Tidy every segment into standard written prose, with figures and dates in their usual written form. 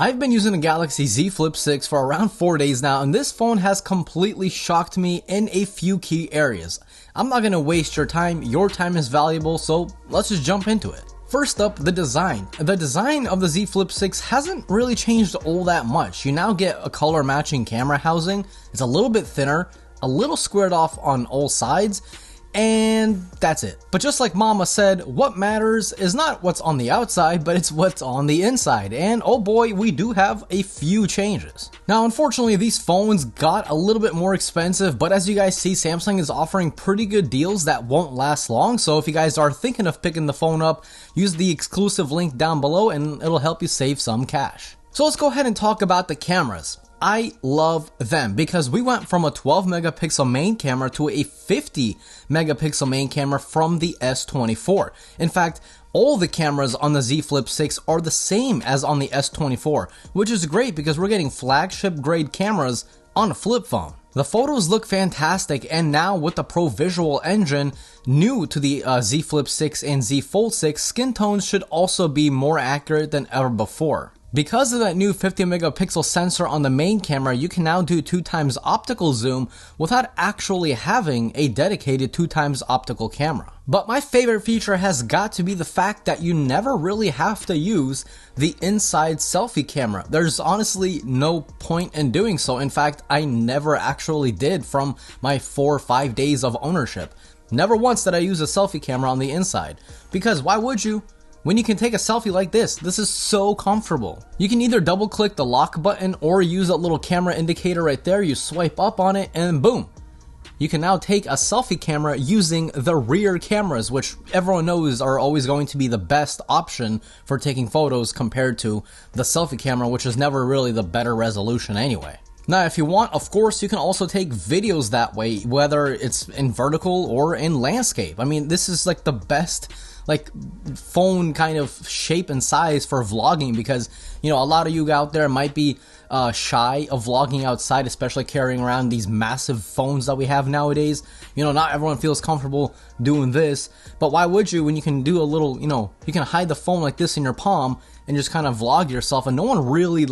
I've been using the Galaxy Z Flip6 for around 4 days now, and this phone has completely shocked me in a few key areas. I'm not going to waste your time is valuable, so let's just jump into it. First up, the design. The design of the Z Flip6 hasn't really changed all that much. You now get a color matching camera housing, it's a little bit thinner, a little squared off on all sides, and that's it. But just like Mama said, what matters is not what's on the outside, but it's what's on the inside. And oh boy, we do have a few changes. Now, unfortunately, these phones got a little bit more expensive, but as you guys see, Samsung is offering pretty good deals that won't last long. So if you guys are thinking of picking the phone up, use the exclusive link down below and it'll help you save some cash. So let's go ahead and talk about the cameras. I love them because we went from a 12 megapixel main camera to a 50 megapixel main camera from the S24. In fact, all the cameras on the Z Flip6 are the same as on the S24, which is great because we're getting flagship grade cameras on a flip phone. The photos look fantastic, and now with the Pro Visual engine new to the Z Flip6 and Z Fold 6, skin tones should also be more accurate than ever before. Because of that new 50 megapixel sensor on the main camera, you can now do 2x optical zoom without actually having a dedicated 2x optical camera. But my favorite feature has got to be the fact that you never really have to use the inside selfie camera. There's honestly no point in doing so. In fact, I never actually did from my 4 or 5 days of ownership. Never once did I use a selfie camera on the inside. Because why would you? When you can take a selfie like this is so comfortable. You can either double click the lock button or use a little camera indicator right there. You swipe up on it and boom. You can now take a selfie camera using the rear cameras, which everyone knows are always going to be the best option for taking photos compared to the selfie camera, which is never really the better resolution anyway. Now, if you want, of course, you can also take videos that way, whether it's in vertical or in landscape. I mean, this is like the best phone kind of shape and size for vlogging because, you know, a lot of you out there might be shy of vlogging outside, especially carrying around these massive phones that we have nowadays. You know, not everyone feels comfortable doing this, but why would you when you can do a little, you know, you can hide the phone like this in your palm and just kind of vlog yourself and no one really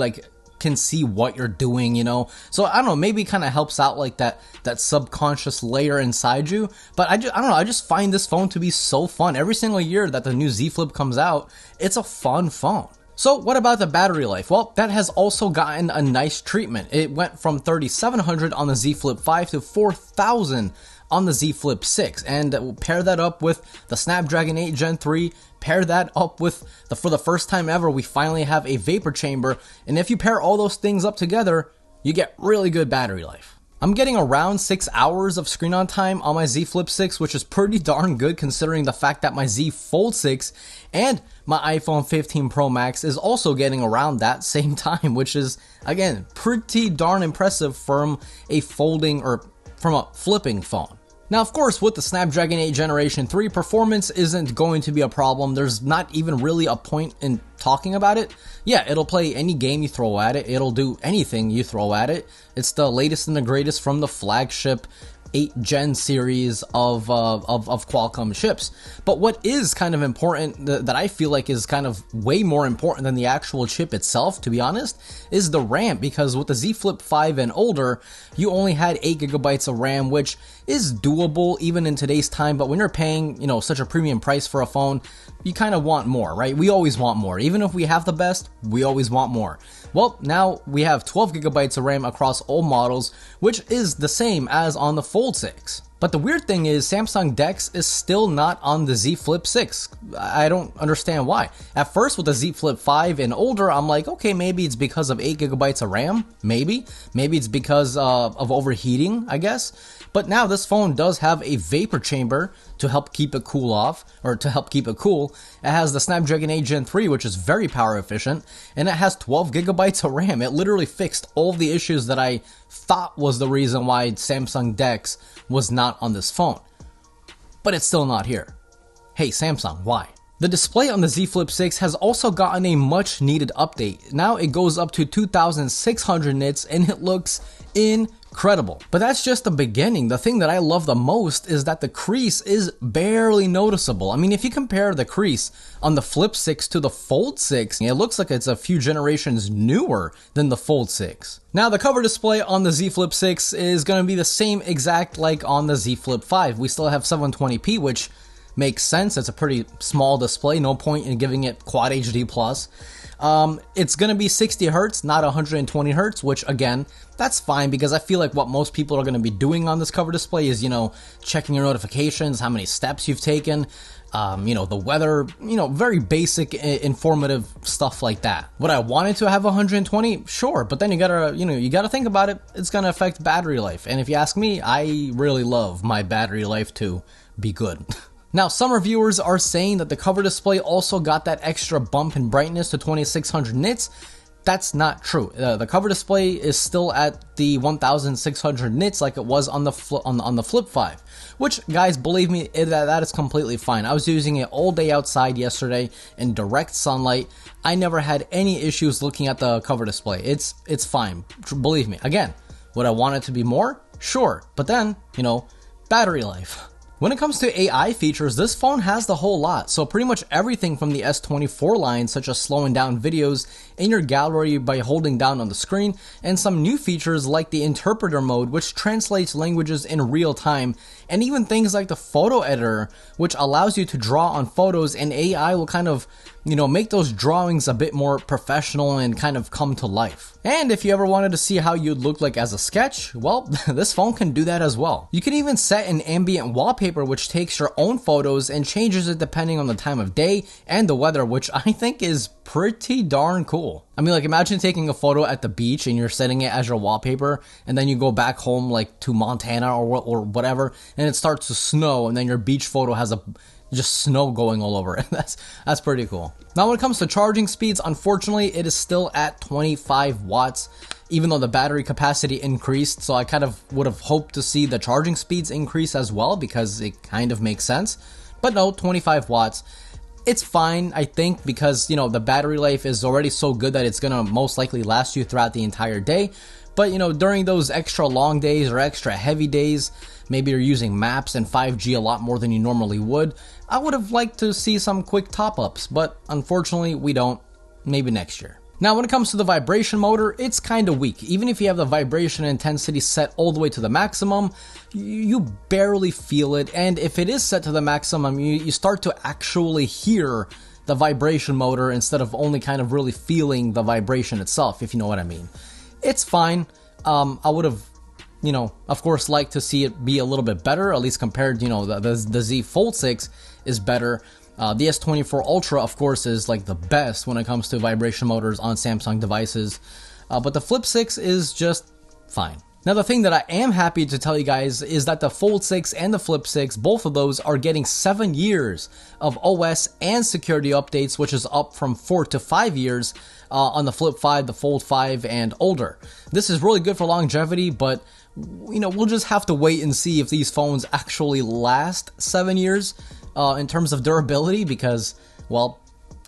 can see what you're doing, you know. So I don't know, maybe it kind of helps out like that subconscious layer inside you. But I don't know, I just find this phone to be so fun. Every single year that the new Z Flip comes out, it's a fun phone. So what about the battery life? Well, that has also gotten a nice treatment. It went from 3,700 on the Z Flip 5 to 4,000 on the Z Flip 6, and pair that up with the Snapdragon 8 Gen 3, pair that up with for the first time ever, we finally have a vapor chamber, and if you pair all those things up together, you get really good battery life. I'm getting around 6 hours of screen on time on my Z Flip 6, which is pretty darn good considering the fact that my Z Fold 6 and my iPhone 15 Pro Max is also getting around that same time, which is, again, pretty darn impressive from a folding or from a flipping phone. Now, of course, with the Snapdragon 8 Generation 3, performance isn't going to be a problem. There's not even really a point in talking about it. Yeah, it'll play any game you throw at it. It'll do anything you throw at it. It's the latest and the greatest from the flagship 8 Gen series of Qualcomm chips. But what is kind of important, that I feel like is kind of way more important than the actual chip itself, to be honest, is the RAM. Because with the Z Flip 5 and older, you only had 8 gigabytes of RAM, which is doable even in today's time. But when you're paying, you know, such a premium price for a phone, you kind of want more, right? We always want more. Even if we have the best, we always want more. Well, now we have 12 gigabytes of RAM across all models, which is the same as on the Fold 6. But the weird thing is Samsung DeX is still not on the Z Flip 6. I don't understand why. At first with the Z Flip 5 and older, I'm like, okay, maybe it's because of 8 gigabytes of RAM, maybe it's because of overheating, I guess. But now this phone does have a vapor chamber to help keep it cool off, or to help keep it cool. It has the Snapdragon 8 Gen 3, which is very power efficient, and it has 12 gigabytes of RAM. It literally fixed all of the issues that I thought was the reason why Samsung DeX was not on this phone. But it's still not here. Hey Samsung, why? The display on the Z Flip 6 has also gotten a much needed update. Now it goes up to 2600 nits and it looks incredible. incredible. But that's just the beginning. The thing that I love the most is that the crease is barely noticeable. I mean, if you compare the crease on the Flip 6 to the Fold 6, it looks like it's a few generations newer than the Fold 6. Now, the cover display on the Z Flip 6 is going to be the same exact like on the Z Flip 5. We still have 720p, which makes sense. It's a pretty small display. No point in giving it Quad HD+. It's going to be 60 Hz, not 120 Hz, which again, that's fine because I feel like what most people are going to be doing on this cover display is, checking your notifications, how many steps you've taken, the weather, very basic, informative stuff like that. Would I want it to have 120? Sure, but then you gotta think about it. It's going to affect battery life. And if you ask me, I really love my battery life to be good. Now, some reviewers are saying that the cover display also got that extra bump in brightness to 2600 nits. That's not true. The cover display is still at the 1600 nits like it was on the Flip 5, which, guys, believe me, that is completely fine. I was using it all day outside yesterday in direct sunlight. I never had any issues looking at the cover display. It's fine. Believe me. Again, would I want it to be more? Sure. But then, battery life. When it comes to AI features, this phone has the whole lot. So pretty much everything from the S24 line, such as slowing down videos in your gallery by holding down on the screen, and some new features like the interpreter mode, which translates languages in real time, and even things like the photo editor, which allows you to draw on photos, and AI will kind of, make those drawings a bit more professional and kind of come to life. And if you ever wanted to see how you'd look like as a sketch, well, this phone can do that as well. You can even set an ambient wallpaper which takes your own photos and changes it depending on the time of day and the weather, which I think is pretty darn cool. I mean, like, imagine taking a photo at the beach and you're setting it as your wallpaper, and then you go back home like to Montana or whatever, and it starts to snow, and then your beach photo has just snow going all over it. That's pretty cool. Now, when it comes to charging speeds, unfortunately, it is still at 25 watts, even though the battery capacity increased. So I kind of would have hoped to see the charging speeds increase as well, because it kind of makes sense. But no, 25 watts. It's fine, I think, because, the battery life is already so good that it's gonna most likely last you throughout the entire day. But, during those extra long days or extra heavy days, maybe you're using maps and 5G a lot more than you normally would, I would have liked to see some quick top-ups, but unfortunately we don't. Maybe next year. Now, when it comes to the vibration motor, it's kind of weak. Even if you have the vibration intensity set all the way to the maximum, you barely feel it. And if it is set to the maximum, you start to actually hear the vibration motor instead of only kind of really feeling the vibration itself, if you know what I mean. It's fine. I would have, of course, liked to see it be a little bit better, at least compared, the Z Fold 6 is better. The S24 Ultra, of course, is like the best when it comes to vibration motors on Samsung devices, but the Flip 6 is just fine. Now, the thing that I am happy to tell you guys is that the Fold 6 and the Flip 6, both of those are getting 7 years of OS and security updates, which is up from 4 to 5 years on the Flip 5, the Fold 5, and older. This is really good for longevity, but we'll just have to wait and see if these phones actually last 7 years in terms of durability, because, well,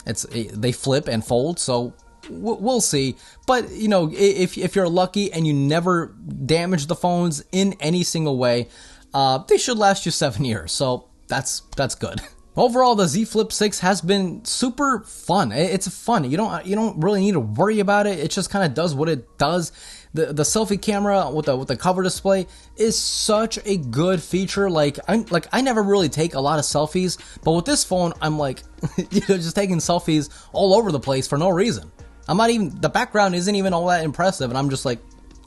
they flip and fold, so we'll see. But if you're lucky and you never damage the phones in any single way, they should last you 7 years, so that's good. Overall, the Z Flip 6 has been super fun. It's fun. You don't really need to worry about it. It just kind of does what it does. The selfie camera with the cover display is such a good feature. I never really take a lot of selfies, but with this phone, I'm like, just taking selfies all over the place for no reason. The background isn't even all that impressive, and I'm just like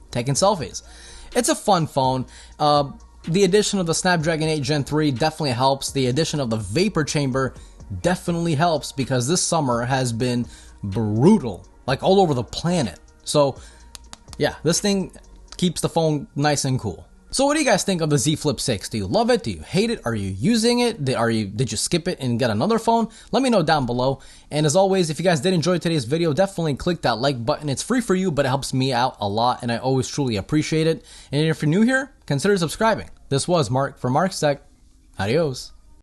taking selfies. It's a fun phone. The addition of the Snapdragon 8 Gen 3 definitely helps. The addition of the vapor chamber definitely helps, because this summer has been brutal, like all over the planet. So yeah, this thing keeps the phone nice and cool. So what do you guys think of the Z Flip 6? Do you love it? Do you hate it? Are you using it? Did you skip it and get another phone? Let me know down below. And as always, if you guys did enjoy today's video, definitely click that like button. It's free for you, but it helps me out a lot, and I always truly appreciate it. And if you're new here, consider subscribing. This was Mark from Mark's Tech. Adios.